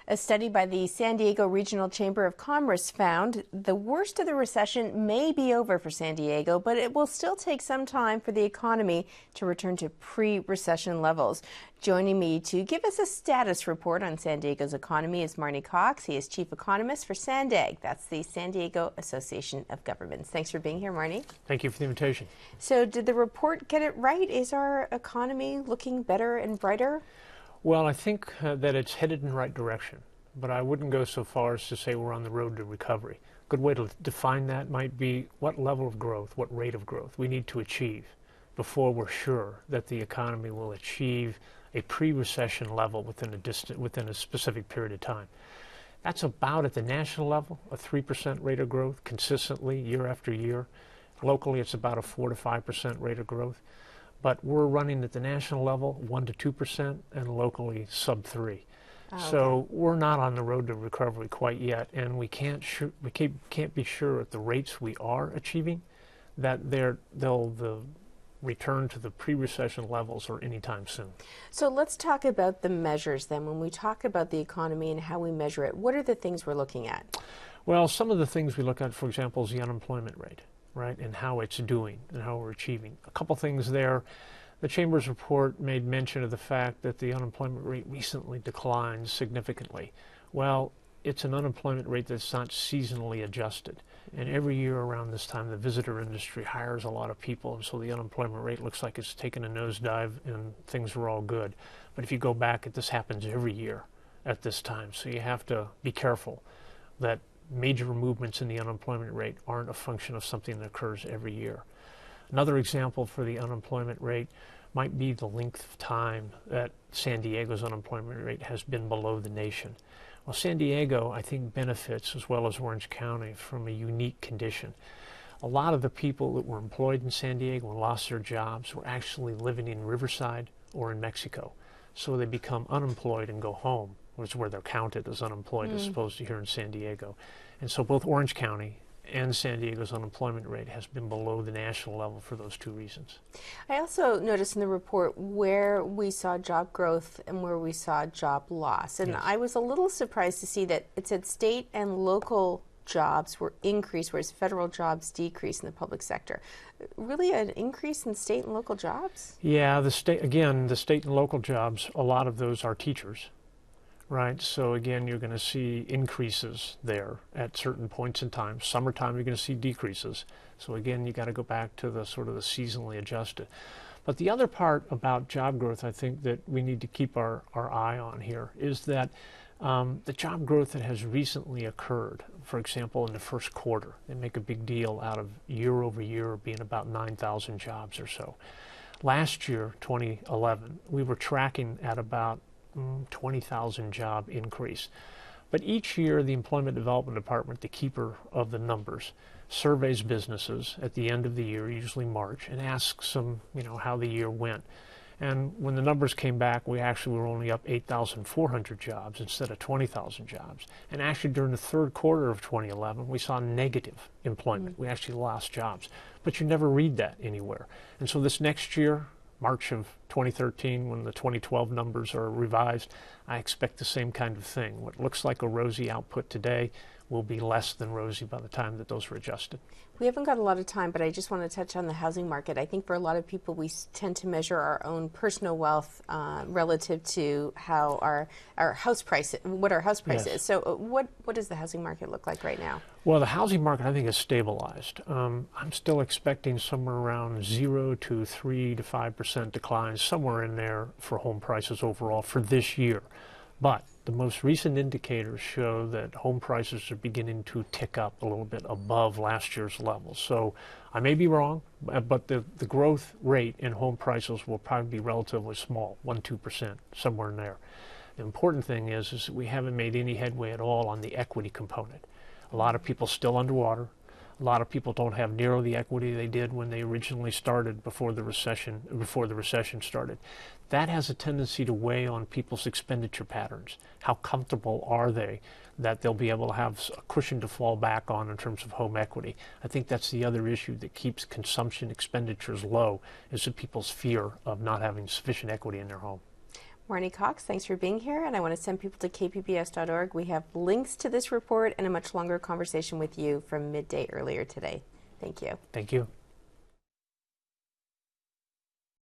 A study by the San Diego Regional Chamber of Commerce found the worst of the recession may be over for San Diego, but it will still take some time for the economy to return to pre-recession levels. Joining me to give us a status report on San Diego's economy is Marney Cox. He is chief economist for SANDAG. That's the San Diego Association of Governments. Thanks for being here, Marney. Thank you for the invitation. So did the report get it right? Is our economy looking better and brighter? Well, I think that it's headed in the right direction, but I wouldn't go so far as to say we're on the road to recovery. A good way to define that might be what level of growth, what rate of growth we need to achieve before we're sure that the economy will achieve a pre-recession level within a specific period of time. That's about, at the national level, a 3% rate of growth consistently year after year. Locally, it's about a 4 to 5% rate of growth. But we're running at the national level 1 to 2% and locally sub 3. So we're not on the road to recovery quite yet, and we can't be sure at the rates we are achieving that they'll return to the pre-recession levels or anytime soon. So let's talk about the measures then. When we talk about the economy and how we measure it, what are the things we're looking at? Well, some of the things we look at, for example, is the unemployment rate, right, and how it's doing and how we're achieving. A couple things there. The Chamber's report made mention of the fact that the unemployment rate recently declined significantly. Well, it's an unemployment rate that's not seasonally adjusted. And every year around this time, the visitor industry hires a lot of people, and so the unemployment rate looks like it's taken a nosedive and things are all good. But if you go back, this happens every year at this time. So you have to be careful that major movements in the unemployment rate aren't a function of something that occurs every year. Another example for the unemployment rate might be the length of time that San Diego's unemployment rate has been below the nation. Well, San Diego, I think, benefits, as well as Orange County, from a unique condition. A lot of the people that were employed in San Diego and lost their jobs were actually living in Riverside or in Mexico. So they become unemployed and go home, which is where they're counted as unemployed as opposed to here in San Diego. And so both Orange County and San Diego's unemployment rate has been below the national level for those two reasons. I also noticed in the report where we saw job growth and where we saw job loss. And Yes. I was a little surprised to see that it said state and local jobs were increased, whereas federal jobs decreased in the public sector. Really an increase in state and local jobs? Yeah, the state and local jobs, a lot of those are teachers. Right, so again, you're going to see increases there at certain points in time. Summertime, you're going to see decreases. So again, you got to go back to the sort of the seasonally adjusted. But the other part about job growth, I think that we need to keep our eye on here is that the job growth that has recently occurred, for example, in the first quarter, they make a big deal out of year over year being about 9,000 jobs or so. Last year, 2011, we were tracking at about 20,000 job increase. But each year, the Employment Development Department, the keeper of the numbers, surveys businesses at the end of the year, usually March, and asks them, how the year went. And when the numbers came back, we actually were only up 8,400 jobs instead of 20,000 jobs. And actually, during the third quarter of 2011, we saw negative employment. We actually lost jobs. But you never read that anywhere. And so this next year, March of 2013, when the 2012 numbers are revised, I expect the same kind of thing. What looks like a rosy output today will be less than rosy by the time that those are adjusted. We haven't got a lot of time, but I just want to touch on the housing market. I think for a lot of people, we tend to measure our own personal wealth relative to how our house price, what our house price is. So what does the housing market look like right now? Well, the housing market, I think, is stabilized. I'm still expecting somewhere around 0 to 3 to 5% declines, somewhere in there for home prices overall for this year. But the most recent indicators show that home prices are beginning to tick up a little bit above last year's levels. So I may be wrong, but the growth rate in home prices will probably be relatively small, 1-2%, somewhere in there. The important thing is that we haven't made any headway at all on the equity component. A lot of people still underwater. A lot of people don't have nearly the equity they did when they originally started before the recession started. That has a tendency to weigh on people's expenditure patterns. How comfortable are they that they'll be able to have a cushion to fall back on in terms of home equity? I think that's the other issue that keeps consumption expenditures low, is the people's fear of not having sufficient equity in their home. Marney Cox, thanks for being here, and I want to send people to kpbs.org. We have links to this report and a much longer conversation with you from midday earlier today. Thank you. Thank you.